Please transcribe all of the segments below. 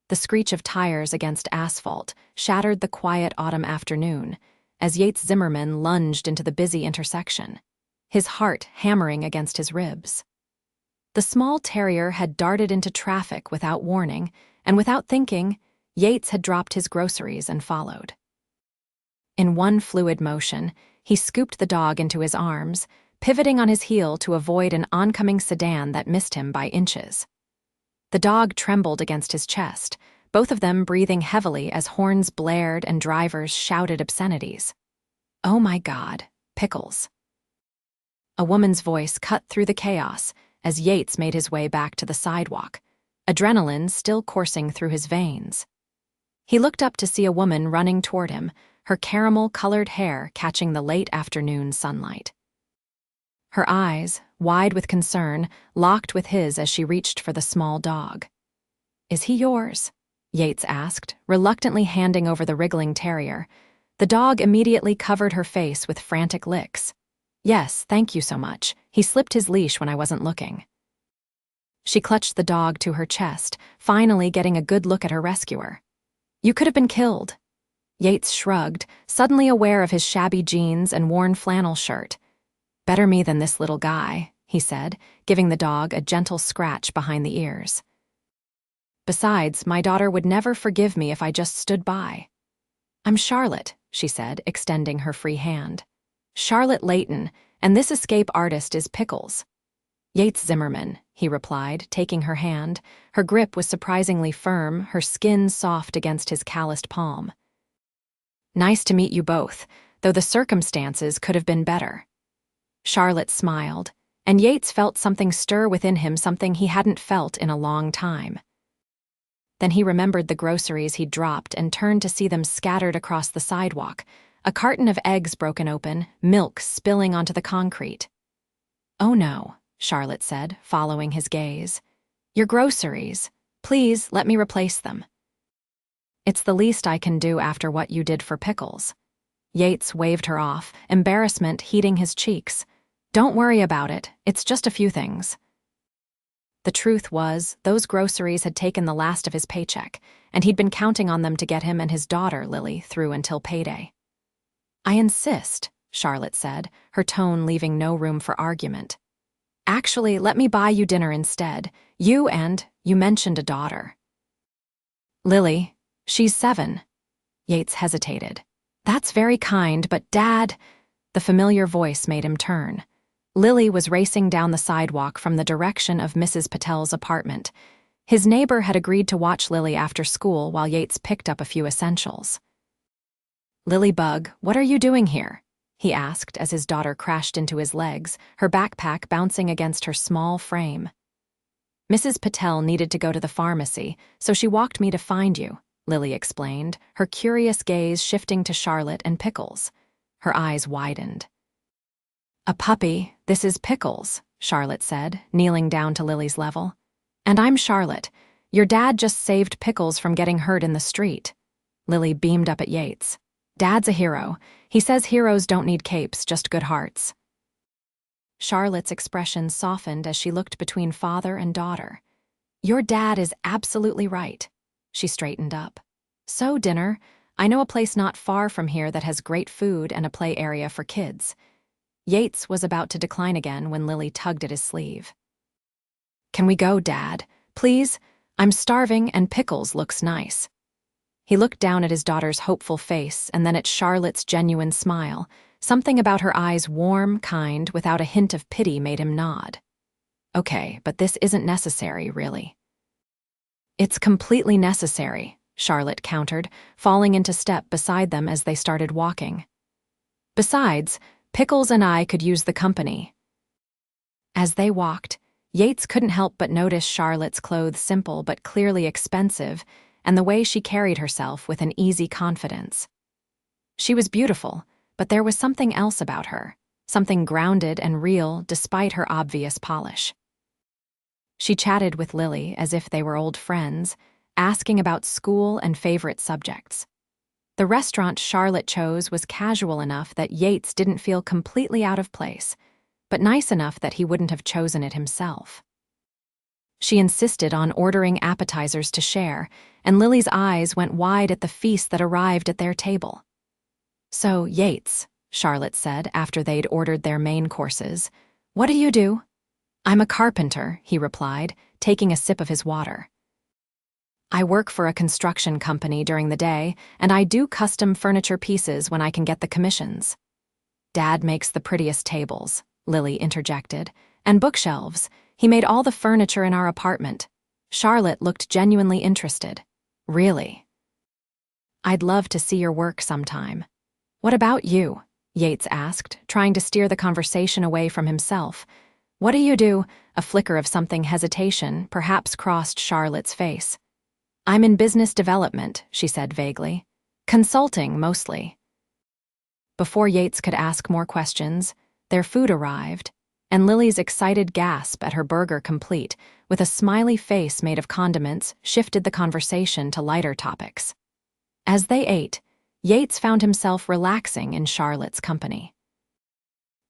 The screech of tires against asphalt shattered the quiet autumn afternoon as Yates Zimmerman lunged into the busy intersection, his heart hammering against his ribs. The small terrier had darted into traffic without warning, and without thinking, Yates had dropped his groceries and followed. In one fluid motion, he scooped the dog into his arms, pivoting on his heel to avoid an oncoming sedan that missed him by inches. The dog trembled against his chest, both of them breathing heavily as horns blared and drivers shouted obscenities. "Oh my God, Pickles." A woman's voice cut through the chaos as Yates made his way back to the sidewalk, adrenaline still coursing through his veins. He looked up to see a woman running toward him, her caramel-colored hair catching the late afternoon sunlight. Her eyes, wide with concern, locked with his as she reached for the small dog. "Is he yours?" Yates asked, reluctantly handing over the wriggling terrier. The dog immediately covered her face with frantic licks. "Yes, thank you so much. He slipped his leash when I wasn't looking." She clutched the dog to her chest, finally getting a good look at her rescuer. "You could have been killed." Yates shrugged, suddenly aware of his shabby jeans and worn flannel shirt. "Better me than this little guy," he said, giving the dog a gentle scratch behind the ears. "Besides, my daughter would never forgive me if I just stood by." "I'm Charlotte," she said, extending her free hand. "Charlotte Layton, and this escape artist is Pickles." "Yates Zimmerman," he replied, taking her hand. Her grip was surprisingly firm, her skin soft against his calloused palm. "Nice to meet you both, though the circumstances could have been better." Charlotte smiled, and Yates felt something stir within him, something he hadn't felt in a long time. Then he remembered the groceries he'd dropped and turned to see them scattered across the sidewalk, a carton of eggs broken open, milk spilling onto the concrete. "Oh no," Charlotte said, following his gaze. "Your groceries. Please, let me replace them." "It's the least I can do after what you did for Pickles." Yates waved her off, embarrassment heating his cheeks. "Don't worry about it, it's just a few things." The truth was, those groceries had taken the last of his paycheck, and he'd been counting on them to get him and his daughter, Lily, through until payday. "I insist," Charlotte said, her tone leaving no room for argument. "Actually, let me buy you dinner instead. You mentioned a daughter." "Lily, she's 7. Yates hesitated. "That's very kind, but Dad—" The familiar voice made him turn. Lily was racing down the sidewalk from the direction of Mrs. Patel's apartment. His neighbor had agreed to watch Lily after school while Yates picked up a few essentials. "Lily Bug, what are you doing here?" he asked as his daughter crashed into his legs, her backpack bouncing against her small frame. "Mrs. Patel needed to go to the pharmacy, so she walked me to find you," Lily explained, her curious gaze shifting to Charlotte and Pickles. Her eyes widened. "A puppy, this is Pickles," Charlotte said, kneeling down to Lily's level. "And I'm Charlotte. Your dad just saved Pickles from getting hurt in the street." Lily beamed up at Yates. "Dad's a hero. He says heroes don't need capes, just good hearts." Charlotte's expression softened as she looked between father and daughter. "Your dad is absolutely right." She straightened up. "So, dinner. I know a place not far from here that has great food and a play area for kids." Yates was about to decline again when Lily tugged at his sleeve. "Can we go, Dad? Please? I'm starving and Pickles looks nice." He looked down at his daughter's hopeful face and then at Charlotte's genuine smile. Something about her eyes, warm, kind, without a hint of pity, made him nod. "Okay, but this isn't necessary, really." "It's completely necessary," Charlotte countered, falling into step beside them as they started walking. "Besides, Pickles and I could use the company." As they walked, Yates couldn't help but notice Charlotte's clothes, simple but clearly expensive, and the way she carried herself with an easy confidence. She was beautiful, but there was something else about her, something grounded and real despite her obvious polish. She chatted with Lily as if they were old friends, asking about school and favorite subjects. The restaurant Charlotte chose was casual enough that Yates didn't feel completely out of place, but nice enough that he wouldn't have chosen it himself. She insisted on ordering appetizers to share, and Lily's eyes went wide at the feast that arrived at their table. "So, Yates," Charlotte said after they'd ordered their main courses, "what do you do?" "I'm a carpenter," he replied, taking a sip of his water. "I work for a construction company during the day, and I do custom furniture pieces when I can get the commissions." "Dad makes the prettiest tables," Lily interjected, "and bookshelves. He made all the furniture in our apartment." Charlotte looked genuinely interested. "Really? I'd love to see your work sometime." "What about you?" Yates asked, trying to steer the conversation away from himself. "What do you do?" A flicker of something hesitation perhaps crossed Charlotte's face. "I'm in business development," she said vaguely. "Consulting, mostly." Before Yates could ask more questions, their food arrived, and Lily's excited gasp at her burger complete, with a smiley face made of condiments, shifted the conversation to lighter topics. As they ate, Yates found himself relaxing in Charlotte's company.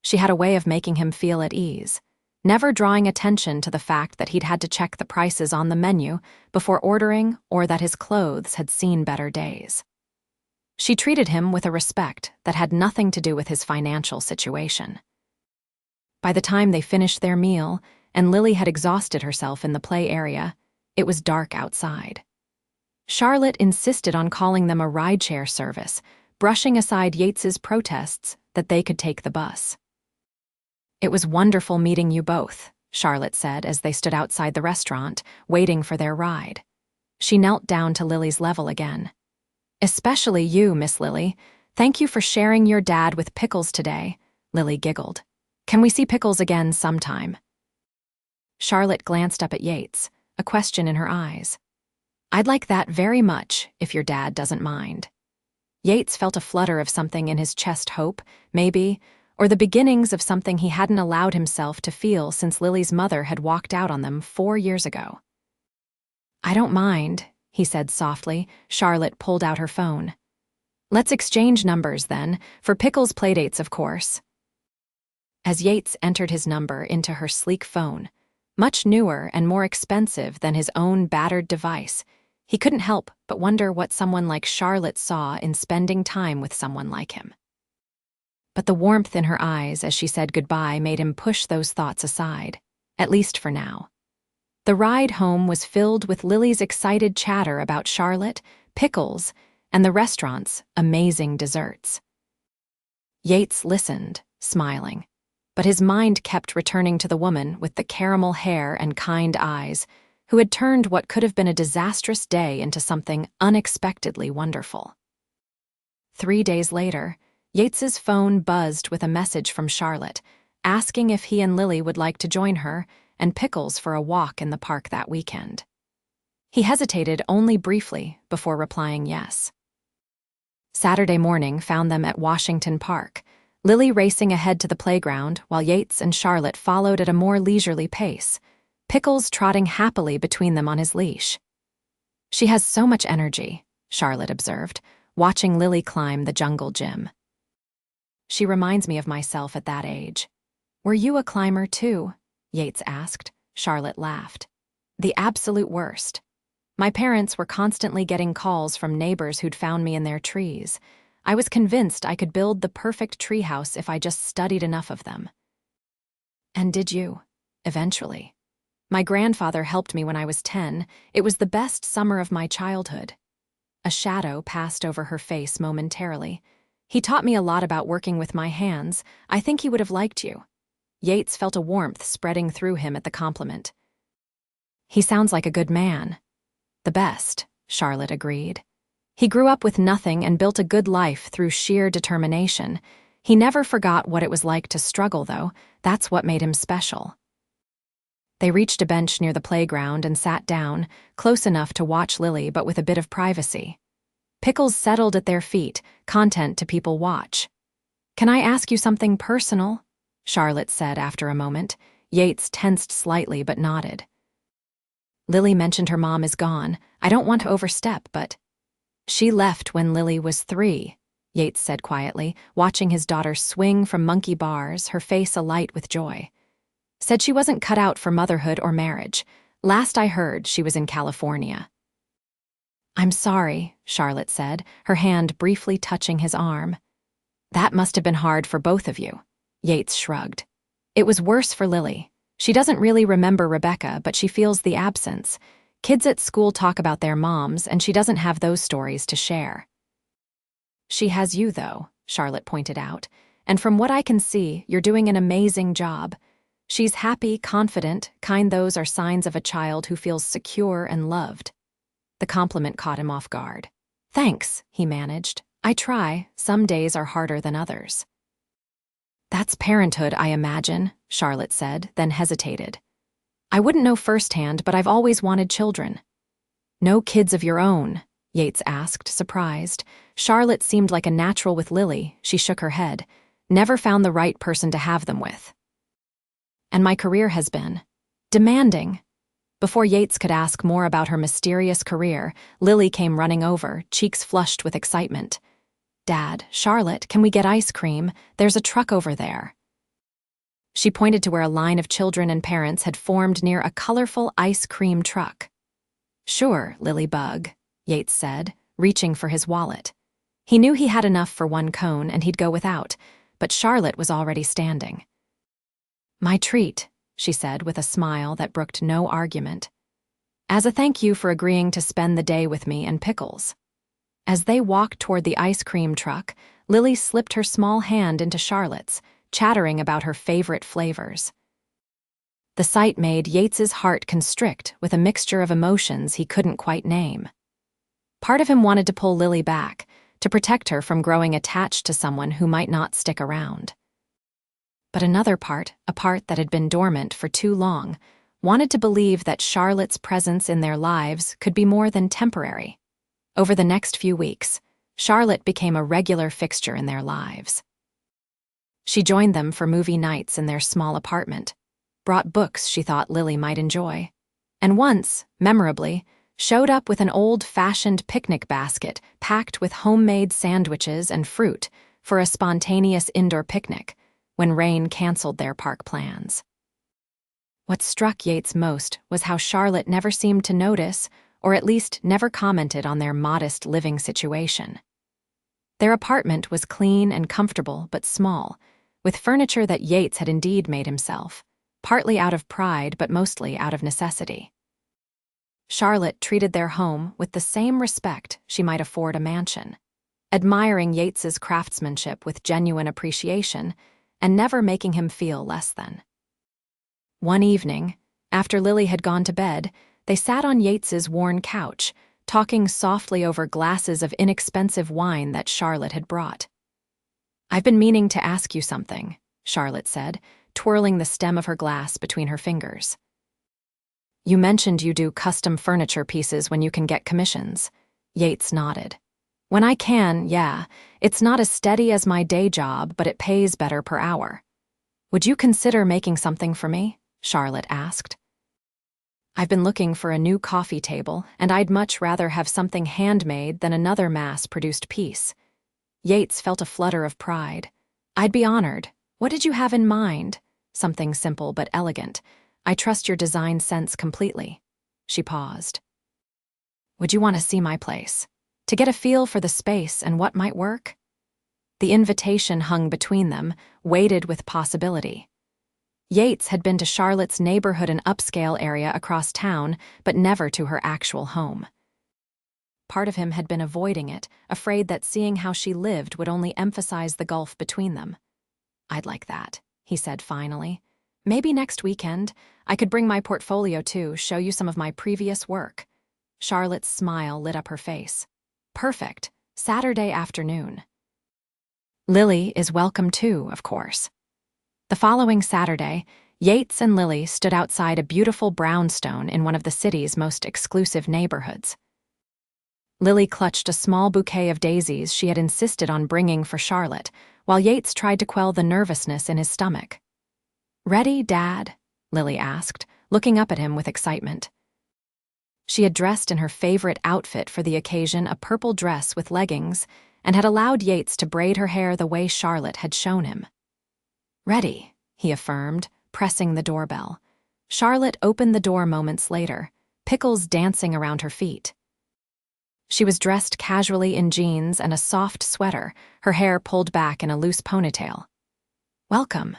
She had a way of making him feel at ease, never drawing attention to the fact that he'd had to check the prices on the menu before ordering or that his clothes had seen better days. She treated him with a respect that had nothing to do with his financial situation. By the time they finished their meal, and Lily had exhausted herself in the play area, it was dark outside. Charlotte insisted on calling them a rideshare service, brushing aside Yates's protests that they could take the bus. "It was wonderful meeting you both," Charlotte said as they stood outside the restaurant, waiting for their ride. She knelt down to Lily's level again. "Especially you, Miss Lily. Thank you for sharing your dad with Pickles today," Lily giggled. "Can we see Pickles again sometime?" Charlotte glanced up at Yates, a question in her eyes. "I'd like that very much, if your dad doesn't mind." Yates felt a flutter of something in his chest, hope, maybe, or the beginnings of something he hadn't allowed himself to feel since Lily's mother had walked out on them 4 years ago. "I don't mind," he said softly. Charlotte pulled out her phone. "Let's exchange numbers, then, for Pickles playdates, of course." As Yates entered his number into her sleek phone, much newer and more expensive than his own battered device, he couldn't help but wonder what someone like Charlotte saw in spending time with someone like him. But the warmth in her eyes as she said goodbye made him push those thoughts aside, at least for now. The ride home was filled with Lily's excited chatter about Charlotte, Pickles, and the restaurant's amazing desserts. Yates listened, smiling, but his mind kept returning to the woman with the caramel hair and kind eyes, who had turned what could have been a disastrous day into something unexpectedly wonderful. 3 days later, Yates's phone buzzed with a message from Charlotte, asking if he and Lily would like to join her and Pickles for a walk in the park that weekend. He hesitated only briefly before replying yes. Saturday morning found them at Washington Park, Lily racing ahead to the playground while Yates and Charlotte followed at a more leisurely pace, Pickles trotting happily between them on his leash. "She has so much energy," Charlotte observed, watching Lily climb the jungle gym. "She reminds me of myself at that age." "Were you a climber too?" Yates asked. Charlotte laughed. "The absolute worst. My parents were constantly getting calls from neighbors who'd found me in their trees. I was convinced I could build the perfect treehouse if I just studied enough of them." "And did you? Eventually. My grandfather helped me when I was 10. It was the best summer of my childhood." A shadow passed over her face momentarily. "He taught me a lot about working with my hands. I think he would have liked you." Yates felt a warmth spreading through him at the compliment. "He sounds like a good man." "The best," Charlotte agreed. "He grew up with nothing and built a good life through sheer determination. He never forgot what it was like to struggle, though. That's what made him special." They reached a bench near the playground and sat down, close enough to watch Lily but with a bit of privacy. Pickles settled at their feet, content to people watch. "Can I ask you something personal?" Charlotte said after a moment. Yates tensed slightly but nodded. "Lily mentioned her mom is gone. I don't want to overstep, but—" "She left when Lily was 3, Yates said quietly, watching his daughter swing from monkey bars, her face alight with joy. "Said she wasn't cut out for motherhood or marriage. Last I heard, she was in California." "I'm sorry," Charlotte said, her hand briefly touching his arm. "That must have been hard for both of you." Yates shrugged. "It was worse for Lily. She doesn't really remember Rebecca, but she feels the absence. Kids at school talk about their moms, and she doesn't have those stories to share." "She has you, though," Charlotte pointed out, "and from what I can see, you're doing an amazing job. She's happy, confident, kind. Those are signs of a child who feels secure and loved." The compliment caught him off guard. "Thanks," he managed. "I try. Some days are harder than others." "That's parenthood, I imagine," Charlotte said, then hesitated. "I wouldn't know firsthand, but I've always wanted children." "No kids of your own?" Yates asked, surprised. Charlotte seemed like a natural with Lily. She shook her head. "Never found the right person to have them with." "And my career has been demanding." Before Yates could ask more about her mysterious career, Lily came running over, cheeks flushed with excitement. "Dad, Charlotte, can we get ice cream? There's a truck over there." She pointed to where a line of children and parents had formed near a colorful ice cream truck. "Sure, Lily Bug," Yates said, reaching for his wallet. He knew he had enough for one cone and he'd go without, but Charlotte was already standing. "My treat," she said with a smile that brooked no argument. "As a thank you for agreeing to spend the day with me and Pickles." As they walked toward the ice cream truck, Lily slipped her small hand into Charlotte's, chattering about her favorite flavors. The sight made Yates's heart constrict with a mixture of emotions he couldn't quite name. Part of him wanted to pull Lily back, to protect her from growing attached to someone who might not stick around. But another part, a part that had been dormant for too long, wanted to believe that Charlotte's presence in their lives could be more than temporary. Over the next few weeks, Charlotte became a regular fixture in their lives. She joined them for movie nights in their small apartment, brought books she thought Lily might enjoy, and once, memorably, showed up with an old-fashioned picnic basket packed with homemade sandwiches and fruit for a spontaneous indoor picnic when rain canceled their park plans. What struck Yates most was how Charlotte never seemed to notice, or at least never commented on their modest living situation. Their apartment was clean and comfortable but small, with furniture that Yates had indeed made himself, partly out of pride but mostly out of necessity. Charlotte treated their home with the same respect she might afford a mansion, admiring Yates's craftsmanship with genuine appreciation and never making him feel less than. One evening, after Lily had gone to bed, they sat on Yates's worn couch, talking softly over glasses of inexpensive wine that Charlotte had brought. "I've been meaning to ask you something," Charlotte said, twirling the stem of her glass between her fingers. "You mentioned you do custom furniture pieces when you can get commissions." Yates nodded. "When I can, yeah. It's not as steady as my day job, but it pays better per hour." "Would you consider making something for me?" Charlotte asked. "I've been looking for a new coffee table, and I'd much rather have something handmade than another mass-produced piece." Yates felt a flutter of pride. "I'd be honored. What did you have in mind?" "Something simple but elegant. I trust your design sense completely." She paused. "Would you want to see my place? To get a feel for the space and what might work?" The invitation hung between them, weighted with possibility. Yates had been to Charlotte's neighborhood and upscale area across town, but never to her actual home. Part of him had been avoiding it, afraid that seeing how she lived would only emphasize the gulf between them. "I'd like that," he said finally. "Maybe next weekend. I could bring my portfolio too, show you some of my previous work." Charlotte's smile lit up her face. "Perfect. Saturday afternoon." Lily is welcome too, of course. The following Saturday, Yates and Lily stood outside a beautiful brownstone in one of the city's most exclusive neighborhoods. Lily clutched a small bouquet of daisies she had insisted on bringing for Charlotte, while Yates tried to quell the nervousness in his stomach. "Ready, Dad?" Lily asked, looking up at him with excitement. She had dressed in her favorite outfit for the occasion, a purple dress with leggings, and had allowed Yates to braid her hair the way Charlotte had shown him. "Ready," he affirmed, pressing the doorbell. Charlotte opened the door moments later, Pickles dancing around her feet. She was dressed casually in jeans and a soft sweater, her hair pulled back in a loose ponytail. "Welcome."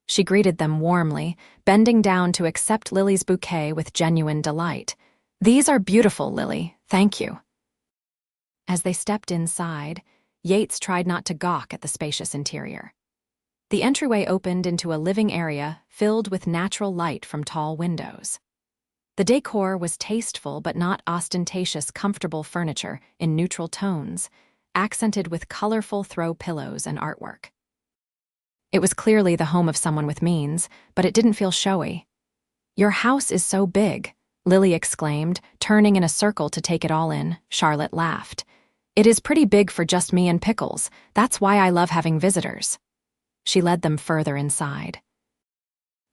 She greeted them warmly, bending down to accept Lily's bouquet with genuine delight. "These are beautiful, Lily. Thank you." As they stepped inside, Yates tried not to gawk at the spacious interior. The entryway opened into a living area filled with natural light from tall windows. The decor was tasteful but not ostentatious, comfortable furniture in neutral tones, accented with colorful throw pillows and artwork. It was clearly the home of someone with means, but it didn't feel showy. "Your house is so big," Lily exclaimed, turning in a circle to take it all in. Charlotte laughed. "It is pretty big for just me and Pickles. That's why I love having visitors." She led them further inside.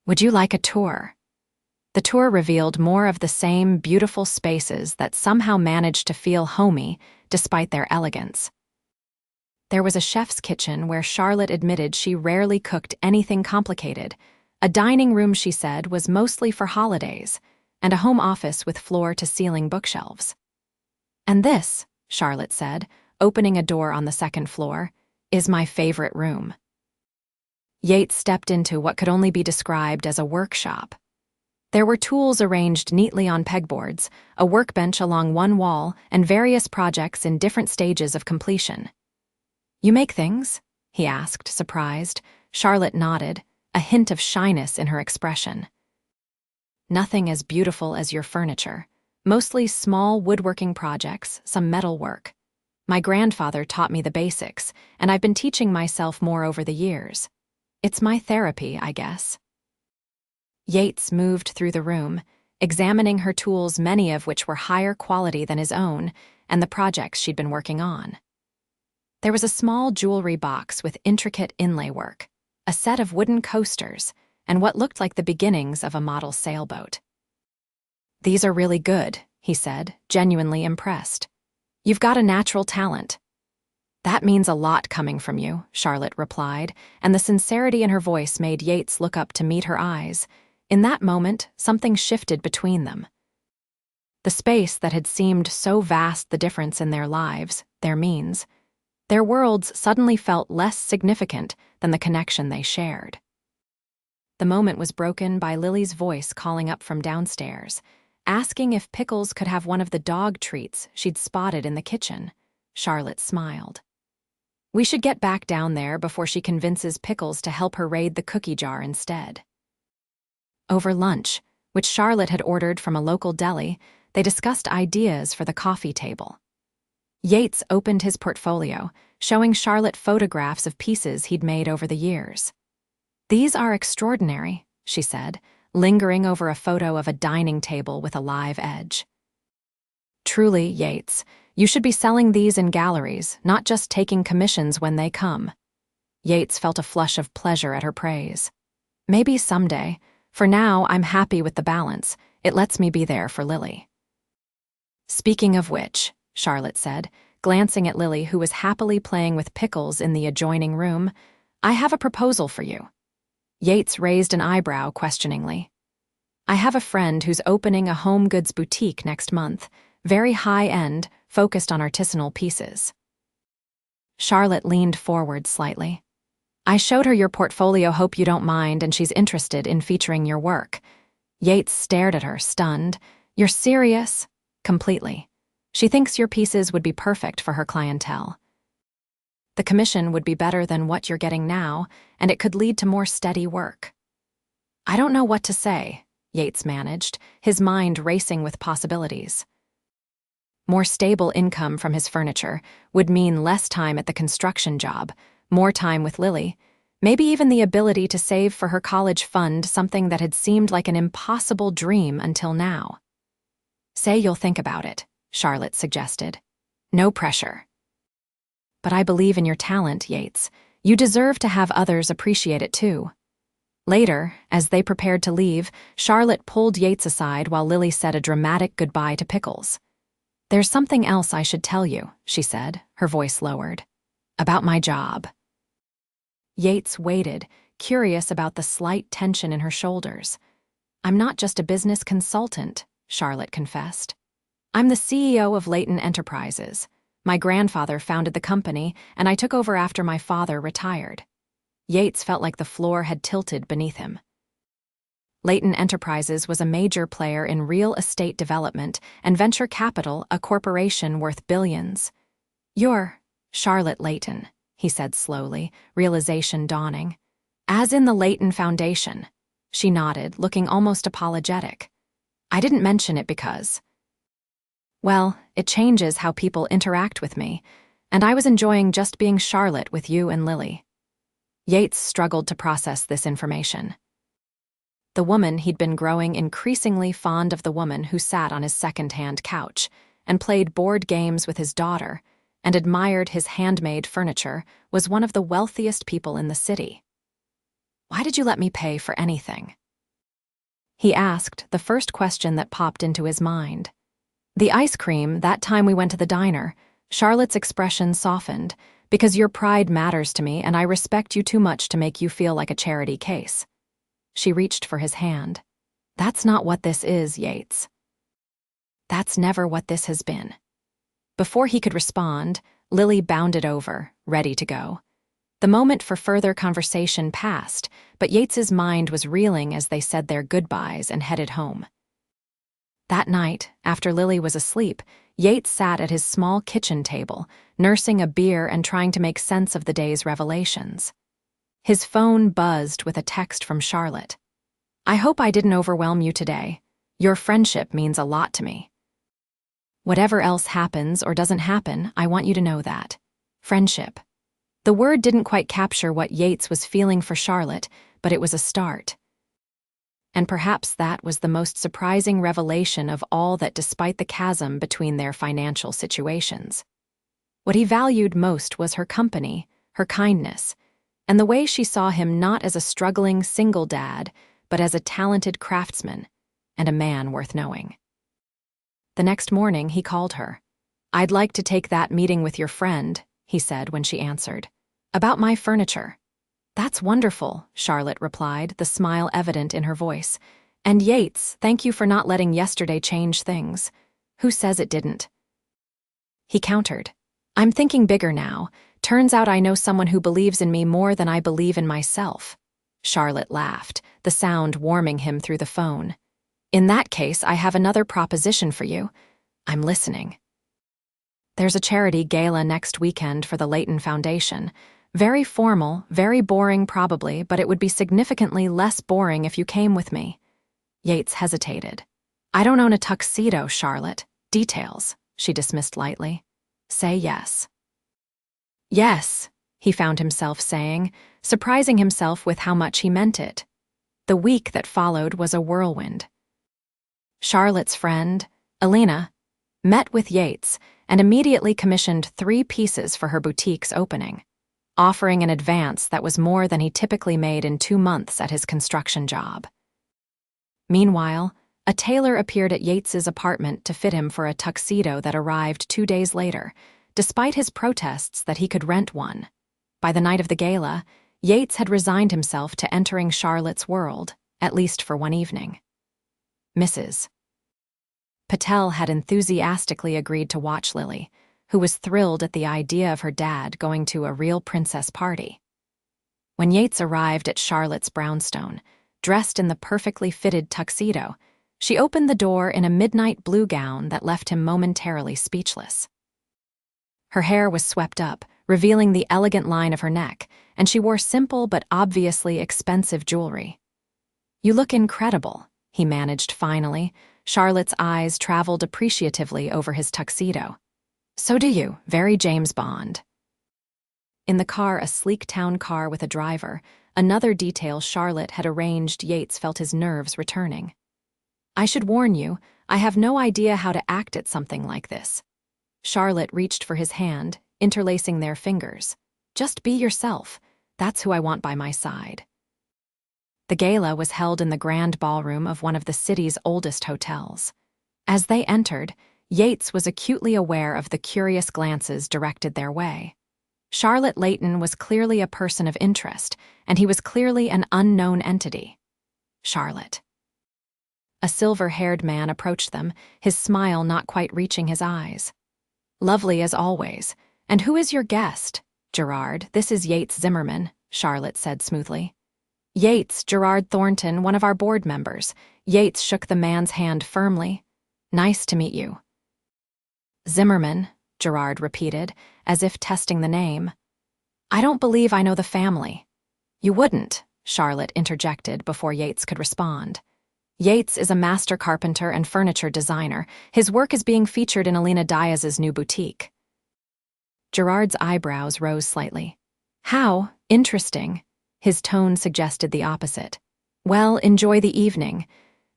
"Would you like a tour?" The tour revealed more of the same beautiful spaces that somehow managed to feel homey despite their elegance. There was a chef's kitchen where Charlotte admitted she rarely cooked anything complicated. A dining room, she said, was mostly for holidays, and a home office with floor-to-ceiling bookshelves. "And this," Charlotte said, opening a door on the second floor, "is my favorite room." Yates stepped into what could only be described as a workshop. There were tools arranged neatly on pegboards, a workbench along one wall, and various projects in different stages of completion. "You make things?" he asked, surprised. Charlotte nodded, a hint of shyness in her expression. "Nothing as beautiful as your furniture. Mostly small woodworking projects, some metal work. My grandfather taught me the basics, and I've been teaching myself more over the years. It's my therapy, I guess." Yates moved through the room, examining her tools, many of which were higher quality than his own, and the projects she'd been working on. There was a small jewelry box with intricate inlay work, a set of wooden coasters, and what looked like the beginnings of a model sailboat. "These are really good," he said, genuinely impressed. "You've got a natural talent." "That means a lot coming from you," Charlotte replied, and the sincerity in her voice made Yates look up to meet her eyes. In that moment, something shifted between them. The space that had seemed so vast, the difference in their lives, their means, their worlds suddenly felt less significant than the connection they shared. The moment was broken by Lily's voice calling up from downstairs, asking if Pickles could have one of the dog treats she'd spotted in the kitchen. Charlotte smiled. "We should get back down there before she convinces Pickles to help her raid the cookie jar instead." Over lunch, which Charlotte had ordered from a local deli, they discussed ideas for the coffee table. Yates opened his portfolio, showing Charlotte photographs of pieces he'd made over the years. "These are extraordinary," she said, lingering over a photo of a dining table with a live edge. "Truly, Yates, you should be selling these in galleries, not just taking commissions when they come." Yates felt a flush of pleasure at her praise. "Maybe someday. For now, I'm happy with the balance. It lets me be there for Lily." "Speaking of which," Charlotte said, glancing at Lily, who was happily playing with Pickles in the adjoining room, "I have a proposal for you." Yates raised an eyebrow questioningly. "I have a friend who's opening a home goods boutique next month, very high-end, focused on artisanal pieces." Charlotte leaned forward slightly. "I showed her your portfolio, hope you don't mind, and she's interested in featuring your work." Yates stared at her, stunned. "You're serious?" "Completely. She thinks your pieces would be perfect for her clientele. The commission would be better than what you're getting now, and it could lead to more steady work." "I don't know what to say," Yates managed, his mind racing with possibilities. More stable income from his furniture would mean less time at the construction job, more time with Lily, maybe even the ability to save for her college fund, something that had seemed like an impossible dream until now. "Say you'll think about it," Charlotte suggested. "No pressure." "But I believe in your talent, Yates. You deserve to have others appreciate it too." Later, as they prepared to leave, Charlotte pulled Yates aside while Lily said a dramatic goodbye to Pickles. "There's something else I should tell you," she said, her voice lowered. "About my job." Yates waited, curious about the slight tension in her shoulders. "I'm not just a business consultant," Charlotte confessed. I'm the CEO of Layton Enterprises. My grandfather founded the company, and I took over after my father retired. Yates felt like the floor had tilted beneath him. Layton Enterprises was a major player in real estate development and venture capital, a corporation worth billions. You're Charlotte Layton, he said slowly, realization dawning. As in the Layton Foundation. She nodded, looking almost apologetic. I didn't mention it because, well, it changes how people interact with me, and I was enjoying just being Charlotte with you and Lily. Yates struggled to process this information. The woman he'd been growing increasingly fond of, the woman who sat on his second-hand couch and played board games with his daughter and admired his handmade furniture, was one of the wealthiest people in the city. Why did you let me pay for anything? He asked, the first question that popped into his mind. The ice cream, that time we went to the diner. Charlotte's expression softened. Because your pride matters to me and I respect you too much to make you feel like a charity case. She reached for his hand. That's not what this is, Yates. That's never what this has been. Before he could respond, Lily bounded over, ready to go. The moment for further conversation passed, but Yates's mind was reeling as they said their goodbyes and headed home. That night, after Lily was asleep, Yates sat at his small kitchen table, nursing a beer and trying to make sense of the day's revelations. His phone buzzed with a text from Charlotte. I hope I didn't overwhelm you today. Your friendship means a lot to me. Whatever else happens or doesn't happen, I want you to know that. Friendship. The word didn't quite capture what Yates was feeling for Charlotte, but it was a start. And perhaps that was the most surprising revelation of all, that despite the chasm between their financial situations, what he valued most was her company, her kindness, and the way she saw him not as a struggling single dad, but as a talented craftsman and a man worth knowing. The next morning, he called her. I'd like to take that meeting with your friend, he said when she answered. About my furniture. That's wonderful, Charlotte replied, the smile evident in her voice. And Yates, thank you for not letting yesterday change things. Who says it didn't? He countered. I'm thinking bigger now. Turns out I know someone who believes in me more than I believe in myself. Charlotte laughed, the sound warming him through the phone. In that case, I have another proposition for you. I'm listening. There's a charity gala next weekend for the Layton Foundation. Very formal, very boring probably, but it would be significantly less boring if you came with me. Yates hesitated. I don't own a tuxedo, Charlotte. Details, she dismissed lightly. Say yes. Yes, he found himself saying, surprising himself with how much he meant it. The week that followed was a whirlwind. Charlotte's friend, Elena, met with Yates and immediately commissioned 3 pieces for her boutique's opening, offering an advance that was more than he typically made in 2 months at his construction job. Meanwhile, a tailor appeared at Yates's apartment to fit him for a tuxedo that arrived 2 days later, despite his protests that he could rent one. By the night of the gala, Yates had resigned himself to entering Charlotte's world, at least for one evening. Mrs. Patel had enthusiastically agreed to watch Lily, who was thrilled at the idea of her dad going to a real princess party. When Yates arrived at Charlotte's brownstone, dressed in the perfectly fitted tuxedo, she opened the door in a midnight blue gown that left him momentarily speechless. Her hair was swept up, revealing the elegant line of her neck, and she wore simple but obviously expensive jewelry. You look incredible, he managed finally. Charlotte's eyes traveled appreciatively over his tuxedo. So do you, very James Bond. In the car, a sleek town car with a driver, another detail Charlotte had arranged, Yates felt his nerves returning. I should warn you, I have no idea how to act at something like this. Charlotte reached for his hand, interlacing their fingers. Just be yourself. That's who I want by my side. The gala was held in the grand ballroom of one of the city's oldest hotels. As they entered, Yates was acutely aware of the curious glances directed their way. Charlotte Layton was clearly a person of interest, and he was clearly an unknown entity. Charlotte. A silver-haired man approached them, his smile not quite reaching his eyes. "Lovely as always. And who is your guest?" "Gerard, this is Yates Zimmerman," Charlotte said smoothly. "Yates, Gerard Thornton, one of our board members." Yates shook the man's hand firmly. "Nice to meet you." "Zimmerman," Gerard repeated, as if testing the name. "I don't believe I know the family." "You wouldn't," Charlotte interjected before Yates could respond. "Yates is a master carpenter and furniture designer. His work is being featured in Alina Diaz's new boutique." Gerard's eyebrows rose slightly. "How interesting." His tone suggested the opposite. "Well, enjoy the evening."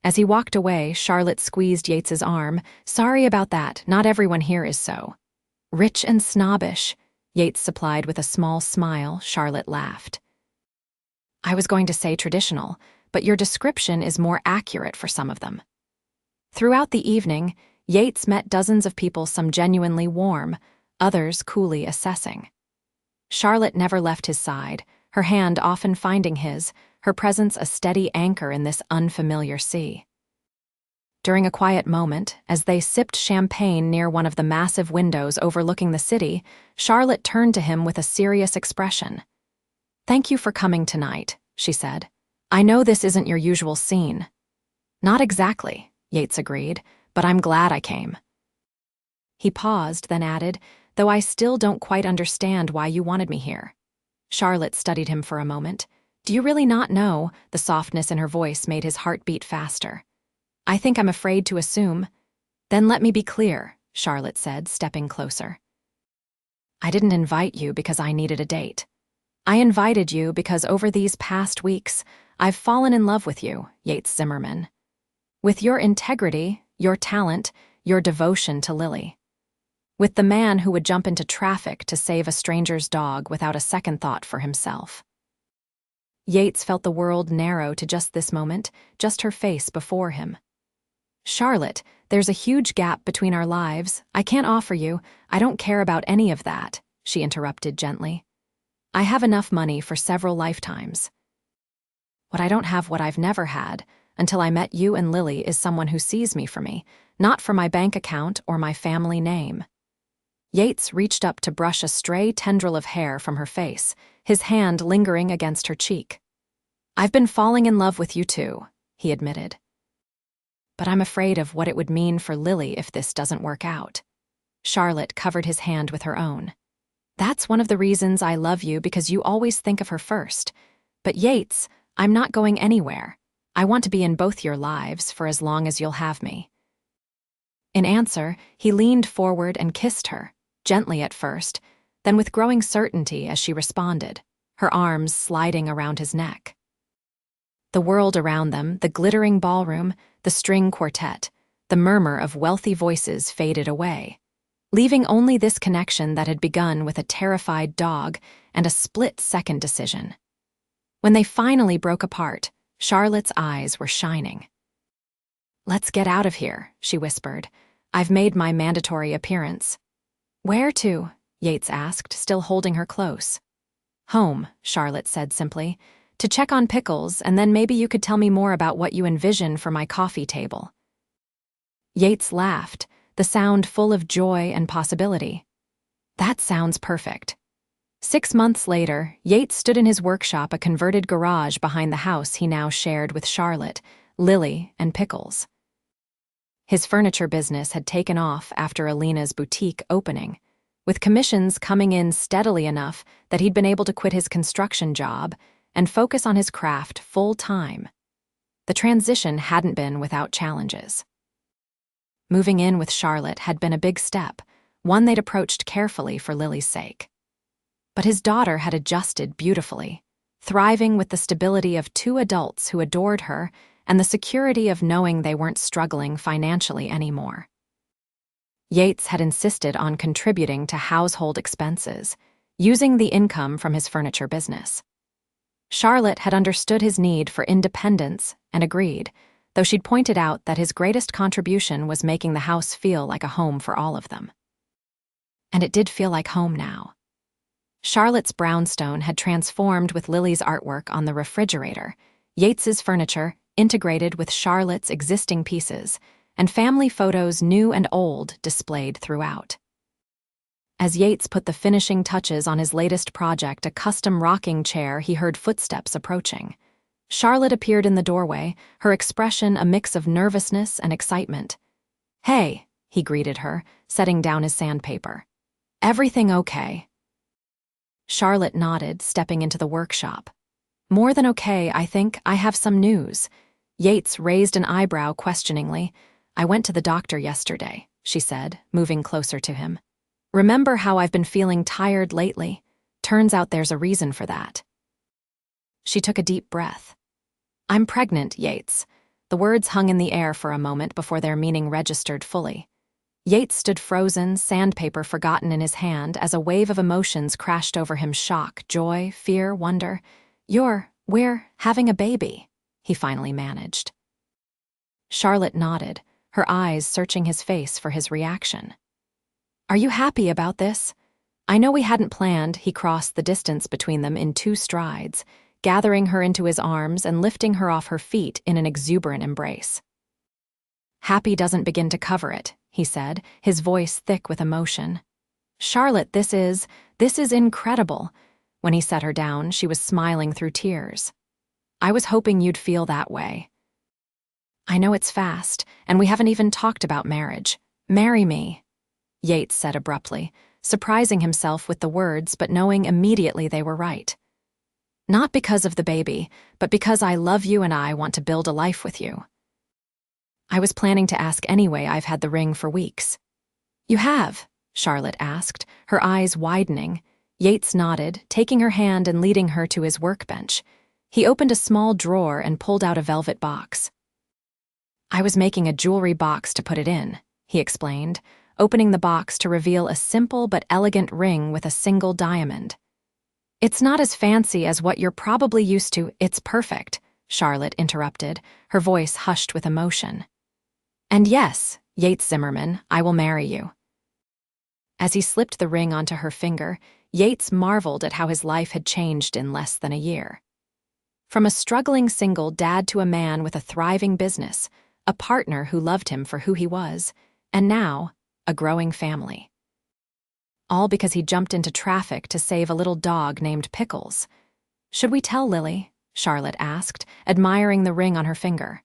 As he walked away, Charlotte squeezed Yates's arm. "Sorry about that, not everyone here is so." "Rich and snobbish," Yates supplied with a small smile. Charlotte laughed. "I was going to say traditional, but your description is more accurate for some of them." Throughout the evening, Yates met dozens of people, some genuinely warm, others coolly assessing. Charlotte never left his side, her hand often finding his, her presence a steady anchor in this unfamiliar sea. During a quiet moment, as they sipped champagne near one of the massive windows overlooking the city, Charlotte turned to him with a serious expression. "Thank you for coming tonight," she said. "I know this isn't your usual scene." "Not exactly," Yates agreed, "but I'm glad I came." He paused, then added, "Though I still don't quite understand why you wanted me here." Charlotte studied him for a moment. "Do you really not know?" The softness in her voice made his heart beat faster. "I think I'm afraid to assume." "Then let me be clear," Charlotte said, stepping closer. "I didn't invite you because I needed a date. I invited you because over these past weeks, I've fallen in love with you, Yates Zimmerman. With your integrity, your talent, your devotion to Lily. With the man who would jump into traffic to save a stranger's dog without a second thought for himself." Yates felt the world narrow to just this moment, just her face before him. "Charlotte, there's a huge gap between our lives. I can't offer you. I don't care about any of that," she interrupted gently. "I have enough money for several lifetimes. What I don't have, what I've never had, until I met you and Lily, is someone who sees me for me, not for my bank account or my family name." Yates reached up to brush a stray tendril of hair from her face, his hand lingering against her cheek. "I've been falling in love with you too," he admitted. "But I'm afraid of what it would mean for Lily if this doesn't work out." Charlotte covered his hand with her own. "That's one of the reasons I love you, because you always think of her first. But Yates, I'm not going anywhere. I want to be in both your lives for as long as you'll have me." In answer, he leaned forward and kissed her, gently at first, then with growing certainty as she responded, her arms sliding around his neck. The world around them, the glittering ballroom, the string quartet, the murmur of wealthy voices faded away, leaving only this connection that had begun with a terrified dog and a split-second decision. When they finally broke apart, Charlotte's eyes were shining. "Let's get out of here," she whispered. "I've made my mandatory appearance." "Where to?" Yates asked, still holding her close. "Home," Charlotte said simply. "To check on Pickles, and then maybe you could tell me more about what you envision for my coffee table." Yates laughed, the sound full of joy and possibility. "That sounds perfect." 6 months later, Yates stood in his workshop, a converted garage behind the house he now shared with Charlotte, Lily, and Pickles. His furniture business had taken off after Alina's boutique opening, with commissions coming in steadily enough that he'd been able to quit his construction job and focus on his craft full-time. The transition hadn't been without challenges. Moving in with Charlotte had been a big step, one they'd approached carefully for Lily's sake. But his daughter had adjusted beautifully, thriving with the stability of 2 adults who adored her and the security of knowing they weren't struggling financially anymore. Yates had insisted on contributing to household expenses, using the income from his furniture business. Charlotte had understood his need for independence and agreed, though she'd pointed out that his greatest contribution was making the house feel like a home for all of them. And it did feel like home now. Charlotte's brownstone had transformed with Lily's artwork on the refrigerator, Yates's furniture integrated with Charlotte's existing pieces, and family photos new and old displayed throughout. As Yates put the finishing touches on his latest project, a custom rocking chair, he heard footsteps approaching. Charlotte appeared in the doorway, her expression a mix of nervousness and excitement. "Hey," he greeted her, setting down his sandpaper. "Everything okay?" Charlotte nodded, stepping into the workshop. "More than okay, I think. I have some news." Yates raised an eyebrow questioningly. "I went to the doctor yesterday," she said, moving closer to him. "Remember how I've been feeling tired lately? Turns out there's a reason for that." She took a deep breath. "I'm pregnant, Yates." The words hung in the air for a moment before their meaning registered fully. Yates stood frozen, sandpaper forgotten in his hand, as a wave of emotions crashed over him: shock, joy, fear, wonder. We're having a baby," he finally managed. Charlotte nodded, her eyes searching his face for his reaction. "Are you happy about this?" "I know we hadn't planned." He crossed the distance between them in 2 strides, gathering her into his arms and lifting her off her feet in an exuberant embrace. "Happy doesn't begin to cover it," he said, his voice thick with emotion. "Charlotte, this is incredible." When he set her down, she was smiling through tears. "I was hoping you'd feel that way." "I know it's fast, and we haven't even talked about marriage. Marry me," Yates said abruptly, surprising himself with the words but knowing immediately they were right. "Not because of the baby, but because I love you and I want to build a life with you." "I was planning to ask anyway. I've had the ring for weeks." "You have?" Charlotte asked, her eyes widening. Yates nodded, taking her hand and leading her to his workbench. He opened a small drawer and pulled out a velvet box. "I was making a jewelry box to put it in," he explained, opening the box to reveal a simple but elegant ring with a single diamond. "It's not as fancy as what you're probably used to." "It's perfect," Charlotte interrupted, her voice hushed with emotion. "And yes, Yates Zimmerman, I will marry you." As he slipped the ring onto her finger, Yates marveled at how his life had changed in less than a year. From a struggling single dad to a man with a thriving business, a partner who loved him for who he was, and now, a growing family. All because he jumped into traffic to save a little dog named Pickles. "Should we tell Lily?" Charlotte asked, admiring the ring on her finger.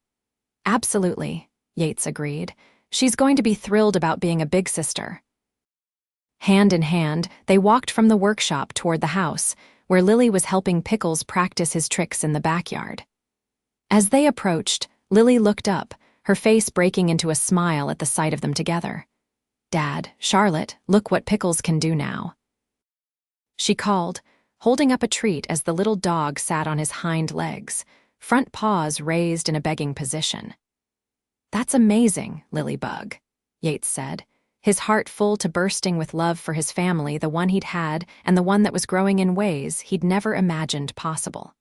"Absolutely," Yates agreed. "She's going to be thrilled about being a big sister." Hand in hand, they walked from the workshop toward the house, where Lily was helping Pickles practice his tricks in the backyard. As they approached, Lily looked up, her face breaking into a smile at the sight of them together. "Dad, Charlotte, look what Pickles can do now," she called, holding up a treat as the little dog sat on his hind legs, front paws raised in a begging position. "That's amazing, Lilybug," Yates said, his heart full to bursting with love for his family, the one he'd had and the one that was growing in ways he'd never imagined possible.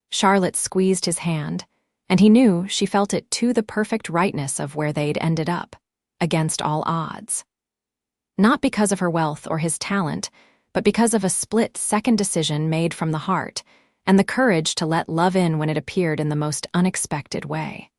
Charlotte squeezed his hand, and he knew she felt it too, the perfect rightness of where they'd ended up, against all odds. Not because of her wealth or his talent, but because of a split-second decision made from the heart and the courage to let love in when it appeared in the most unexpected way.